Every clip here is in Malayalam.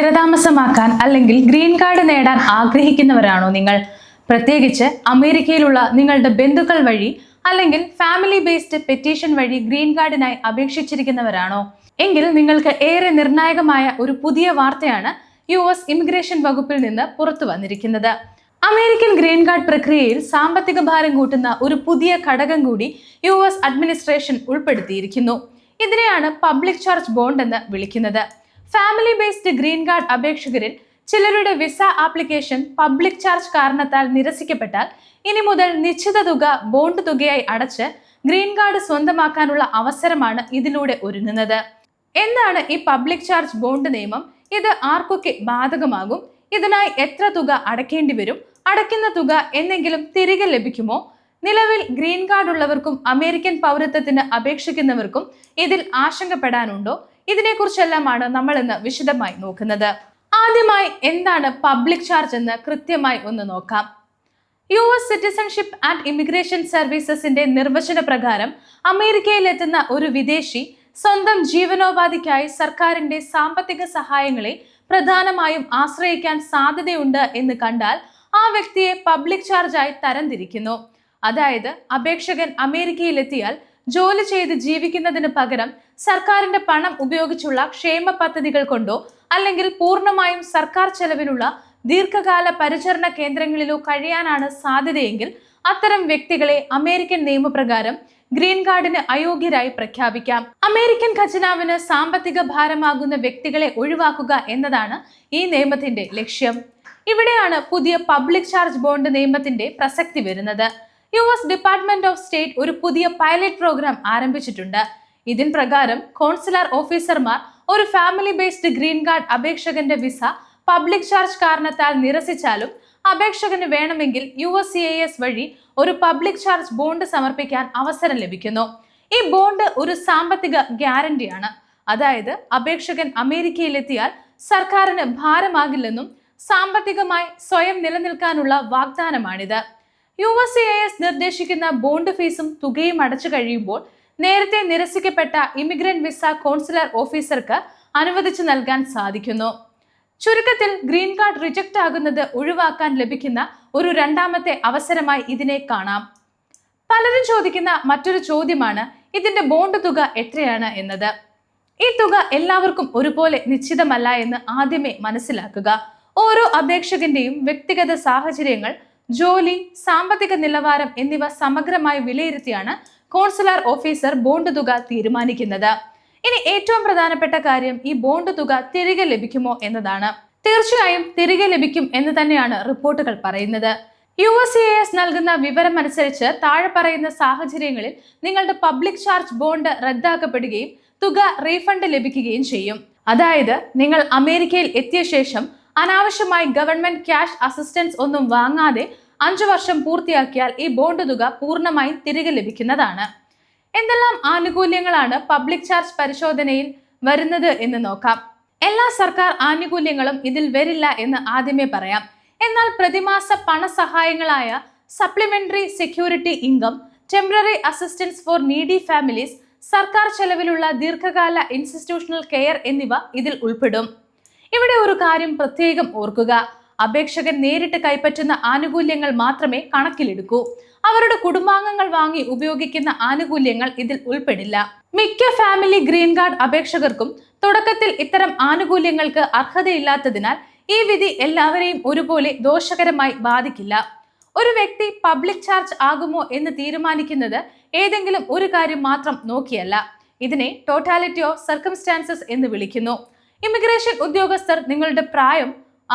സ്ഥിരതാമസമാക്കാൻ അല്ലെങ്കിൽ ഗ്രീൻ കാർഡ് നേടാൻ ആഗ്രഹിക്കുന്നവരാണോ നിങ്ങൾ? പ്രത്യേകിച്ച് അമേരിക്കയിലുള്ള നിങ്ങളുടെ ബന്ധുക്കൾ വഴി അല്ലെങ്കിൽ ഫാമിലി ബേസ്ഡ് പെറ്റീഷൻ വഴി ഗ്രീൻ കാർഡിനായി അപേക്ഷിച്ചിരിക്കുന്നവരാണോ? എങ്കിൽ നിങ്ങൾക്ക് ഏറെ നിർണായകമായ ഒരു പുതിയ വാർത്തയാണ് US ഇമിഗ്രേഷൻ വകുപ്പിൽ നിന്ന് പുറത്തു വന്നിരിക്കുന്നത്. അമേരിക്കൻ ഗ്രീൻ കാർഡ് പ്രക്രിയയിൽ സാമ്പത്തിക ഭാരം കൂട്ടുന്ന ഒരു പുതിയ ഘടകം കൂടി US അഡ്മിനിസ്ട്രേഷൻ ഉൾപ്പെടുത്തിയിരിക്കുന്നു. ഇതിനെയാണ് പബ്ലിക് ചാർജ് ബോണ്ട് എന്ന് വിളിക്കുന്നത്. ഫാമിലി ബേസ്ഡ് ഗ്രീൻ കാർഡ് അപേക്ഷകരിൽ ചിലരുടെ വിസ ആപ്ലിക്കേഷൻ പബ്ലിക് ചാർജ് കാരണത്താൽ നിരസിക്കപ്പെട്ടാൽ ഇനി മുതൽ നിശ്ചിത തുക ബോണ്ട് തുകയായി അടച്ച് ഗ്രീൻ കാർഡ് സ്വന്തമാക്കാനുള്ള അവസരമാണ് ഇതിലൂടെ ഒരുങ്ങുന്നത്. എന്താണ് ഈ പബ്ലിക് ചാർജ് ബോണ്ട് നിയമം? ഇത് ആർക്കൊക്കെ ബാധകമാകും? ഇതിനായി എത്ര തുക അടയ്ക്കേണ്ടി വരും? അടയ്ക്കുന്ന തുക എന്തെങ്കിലും തിരികെ ലഭിക്കുമോ? നിലവിൽ ഗ്രീൻ കാർഡ് ഉള്ളവർക്കും അമേരിക്കൻ പൗരത്വത്തിന് അപേക്ഷിക്കുന്നവർക്കും ഇതിൽ ആശങ്കപ്പെടാനുണ്ടോ? ഇതിനെക്കുറിച്ചെല്ലാമാണ് നമ്മൾ ഇന്ന് വിശദമായി നോക്കുന്നത്. ആദ്യമായി എന്താണ് പബ്ലിക് ചാർജ് എന്ന് കൃത്യമായി ഒന്ന് നോക്കാം. US സിറ്റിസൺഷിപ്പ് ആൻഡ് ഇമിഗ്രേഷൻ സർവീസസിന്റെ നിർവചന പ്രകാരം അമേരിക്കയിലെത്തുന്ന ഒരു വിദേശി സ്വന്തം ജീവനോപാധിക്കായി സർക്കാരിന്റെ സാമ്പത്തിക സഹായങ്ങളെ പ്രധാനമായും ആശ്രയിക്കാൻ സാധ്യതയുണ്ട് എന്ന് കണ്ടാൽ ആ വ്യക്തിയെ പബ്ലിക് ചാർജായി തരംതിരിക്കുന്നു. അതായത് അപേക്ഷകൻ അമേരിക്കയിലെത്തിയാൽ ജോലി ചെയ്ത് ജീവിക്കുന്നതിന് പകരം സർക്കാരിന്റെ പണം ഉപയോഗിച്ചുള്ള ക്ഷേമ പദ്ധതികൾ കൊണ്ടോ അല്ലെങ്കിൽ പൂർണ്ണമായും സർക്കാർ ചെലവിലുള്ള ദീർഘകാല പരിചരണ കേന്ദ്രങ്ങളിലോ കഴിയാനാണ് സാധ്യതയെങ്കിൽ അത്തരം വ്യക്തികളെ അമേരിക്കൻ നിയമപ്രകാരം ഗ്രീൻ കാർഡിന് അയോഗ്യരായി പ്രഖ്യാപിക്കാം. അമേരിക്കൻ ഖജനാവിന് സാമ്പത്തിക ഭാരമാകുന്ന വ്യക്തികളെ ഒഴിവാക്കുക എന്നതാണ് ഈ നിയമത്തിന്റെ ലക്ഷ്യം. ഇവിടെയാണ് പുതിയ പബ്ലിക് ചാർജ് ബോണ്ട് നിയമത്തിന്റെ പ്രസക്തി വരുന്നത്. US ഡിപ്പാർട്ട്മെന്റ് ഓഫ് സ്റ്റേറ്റ് ഒരു പുതിയ പൈലറ്റ് പ്രോഗ്രാം ആരംഭിച്ചിട്ടുണ്ട്. ഇതിൻ പ്രകാരം കോൺസുലർ ഓഫീസർമാർ ഒരു ഫാമിലി ബേസ്ഡ് ഗ്രീൻ കാർഡ് അപേക്ഷകന്റെ വിസ പബ്ലിക് ചാർജ് കാരണത്താൽ നിരസിച്ചാലും അപേക്ഷകന് വേണമെങ്കിൽ USCIS വഴി ഒരു പബ്ലിക് ചാർജ് ബോണ്ട് സമർപ്പിക്കാൻ അവസരം ലഭിക്കുന്നു. ഈ ബോണ്ട് ഒരു സാമ്പത്തിക ഗ്യാരണ്ടിയാണ്. അതായത് അപേക്ഷകൻ അമേരിക്കയിലെത്തിയാൽ സർക്കാരിന് ഭാരമാകില്ലെന്നും സാമ്പത്തികമായി സ്വയം നിലനിൽക്കാനുള്ള വാഗ്ദാനമാണിത്. USCIS നിർദ്ദേശിക്കുന്ന ബോണ്ട് ഫീസും തുകയും അടച്ചു കഴിയുമ്പോൾ നേരത്തെ നിരസിക്കപ്പെട്ട ഇമിഗ്രന്റ് വിസ കോൺസുലർ ഓഫീസർക്ക് അനുവദിച്ചു നൽകാൻ സാധിക്കുന്നു. ചുരുക്കത്തിൽ ഗ്രീൻ കാർഡ് റിജക്റ്റ് ആകുന്നത് ഒഴിവാക്കാൻ ലഭിക്കുന്ന ഒരു രണ്ടാമത്തെ അവസരമായി ഇതിനെ കാണാം. പലരും ചോദിക്കുന്ന മറ്റൊരു ചോദ്യമാണ് ഇതിന്റെ ബോണ്ട് തുക എത്രയാണ് എന്നത്. ഈ തുക എല്ലാവർക്കും ഒരുപോലെ നിശ്ചിതമല്ല എന്ന് ആദ്യമേ മനസ്സിലാക്കുക. ഓരോ അപേക്ഷകന്റെയും വ്യക്തിഗത സാഹചര്യങ്ങൾ, ജോലി, സാമ്പത്തിക നിലവാരം എന്നിവ സമഗ്രമായി വിലയിരുത്തിയാണ് കോൺസുലർ ഓഫീസർ ബോണ്ട് തുക തീരുമാനിക്കുന്നത്. ഇനി ഏറ്റവും പ്രധാനപ്പെട്ട കാര്യം ഈ ബോണ്ട് തുക തിരികെ ലഭിക്കുമോ എന്നതാണ്. തീർച്ചയായും തിരികെ ലഭിക്കും എന്ന് തന്നെയാണ് റിപ്പോർട്ടുകൾ പറയുന്നത്. USCIS നൽകുന്ന വിവരം അനുസരിച്ച് താഴെ പറയുന്ന സാഹചര്യങ്ങളിൽ നിങ്ങളുടെ പബ്ലിക് ചാർജ് ബോണ്ട് റദ്ദാക്കപ്പെടുകയും തുക റീഫണ്ട് ലഭിക്കുകയും ചെയ്യും. അതായത് നിങ്ങൾ അമേരിക്കയിൽ എത്തിയ ശേഷം അനാവശ്യമായി ഗവൺമെന്റ് ക്യാഷ് അസിസ്റ്റൻസ് ഒന്നും വാങ്ങാതെ 5 വർഷം പൂർത്തിയാക്കിയാൽ ഈ ബോണ്ട് തുക പൂർണ്ണമായും തിരികെ ലഭിക്കുന്നതാണ്. എന്തെല്ലാം ആനുകൂല്യങ്ങളാണ് പബ്ലിക് ചാർജ് പരിശോധനയിൽ വരുന്നത് എന്ന് നോക്കാം. എല്ലാ സർക്കാർ ആനുകൂല്യങ്ങളും ഇതിൽ വരില്ല എന്ന് ആദ്യമേ പറയാം. എന്നാൽ പ്രതിമാസ പണസഹായങ്ങളായ supplementary security income, temporary assistance for needy families, സർക്കാർ ചെലവിലുള്ള ദീർഘകാല ഇൻസ്റ്റിറ്റ്യൂഷണൽ കെയർ എന്നിവ ഇതിൽ ഉൾപ്പെടും. ഇവിടെ ഒരു കാര്യം പ്രത്യേകം ഓർക്കുക. അപേക്ഷകൻ നേരിട്ട് കൈപ്പറ്റുന്ന ആനുകൂല്യങ്ങൾ മാത്രമേ കണക്കിലെടുക്കൂ. അവരുടെ കുടുംബാംഗങ്ങൾ വാങ്ങി ഉപയോഗിക്കുന്ന ആനുകൂല്യങ്ങൾ ഇതിൽ ഉൾപ്പെടില്ല. മിക്ക ഫാമിലി ഗ്രീൻ കാർഡ് അപേക്ഷകർക്കും തുടക്കത്തിൽ ഇത്തരം ആനുകൂല്യങ്ങൾക്ക് അർഹതയില്ലാത്തതിനാൽ ഈ വിധി എല്ലാവരെയും ഒരുപോലെ ദോഷകരമായി ബാധിക്കില്ല. ഒരു വ്യക്തി പബ്ലിക് ചാർജ് ആകുമോ എന്ന് തീരുമാനിക്കുന്നത് ഏതെങ്കിലും ഒരു കാര്യം മാത്രം നോക്കിയല്ല. ഇതിനെ ടോട്ടാലിറ്റി ഓഫ് സർക്കംസ്റ്റാൻസസ് എന്ന് വിളിക്കുന്നു. ഇമിഗ്രേഷൻ ഉദ്യോഗസ്ഥർ നിങ്ങളുടെ പ്രായം,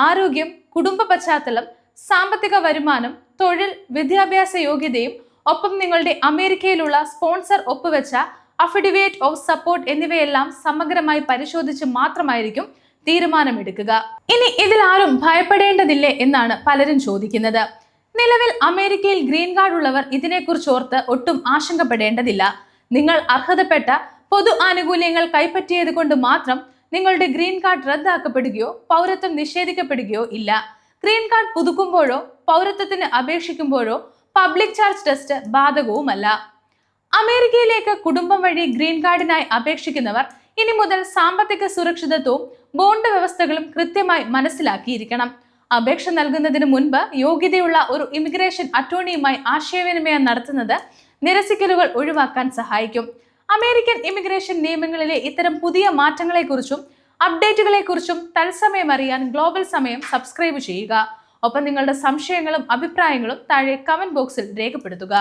ആരോഗ്യം, കുടുംബ പശ്ചാത്തലം, സാമ്പത്തിക വരുമാനം, തൊഴിൽ, വിദ്യാഭ്യാസ യോഗ്യതയും ഒപ്പം നിങ്ങളുടെ അമേരിക്കയിലുള്ള സ്പോൺസർ ഒപ്പുവെച്ച അഫിഡവിറ്റ് ഓഫ് സപ്പോർട്ട് എന്നിവയെല്ലാം സമഗ്രമായി പരിശോധിച്ച് മാത്രമായിരിക്കും തീരുമാനമെടുക്കുക. ഇനി ഇതിൽ ആരും ഭയപ്പെടേണ്ടതില്ലേ എന്നാണ് പലരും ചോദിക്കുന്നത്. നിലവിൽ അമേരിക്കയിൽ ഗ്രീൻ കാർഡ് ഉള്ളവർ ഇതിനെക്കുറിച്ച് ഓർത്ത് ഒട്ടും ആശങ്കപ്പെടേണ്ടതില്ല. നിങ്ങൾ അർഹതപ്പെട്ട പൊതു ആനുകൂല്യങ്ങൾ കൈപ്പറ്റിയത് കൊണ്ട് മാത്രം നിങ്ങളുടെ ഗ്രീൻ കാർഡ് റദ്ദാക്കപ്പെടുകയോ പൗരത്വം നിഷേധിക്കപ്പെടുകയോ ഇല്ല. ഗ്രീൻ കാർഡ് പുതുക്കുമ്പോഴോ പൗരത്വത്തിന് അപേക്ഷിക്കുമ്പോഴോ പബ്ലിക് ചാർജ് ടെസ്റ്റ് ബാധകവുമല്ല. അമേരിക്കയിലേക്ക് കുടുംബം വഴി ഗ്രീൻ കാർഡിനായി അപേക്ഷിക്കുന്നവർ ഇനി മുതൽ സാമ്പത്തിക സുരക്ഷിതത്വവും ബോണ്ട് വ്യവസ്ഥകളും കൃത്യമായി മനസ്സിലാക്കിയിരിക്കണം. അപേക്ഷ നൽകുന്നതിന് മുൻപ് യോഗ്യതയുള്ള ഒരു ഇമിഗ്രേഷൻ അറ്റോർണിയുമായി ആശയവിനിമയം നടത്തുന്നത് നിരസിക്കലുകൾ ഒഴിവാക്കാൻ സഹായിക്കും. അമേരിക്കൻ ഇമിഗ്രേഷൻ നിയമങ്ങളിലെ ഇത്തരം പുതിയ മാറ്റങ്ങളെക്കുറിച്ചും അപ്ഡേറ്റുകളെക്കുറിച്ചും തത്സമയം അറിയാൻ ഗ്ലോബൽ സമയം സബ്സ്ക്രൈബ് ചെയ്യുക. ഒപ്പം നിങ്ങളുടെ സംശയങ്ങളും അഭിപ്രായങ്ങളും താഴെ കമന്റ് ബോക്സിൽ രേഖപ്പെടുത്തുക.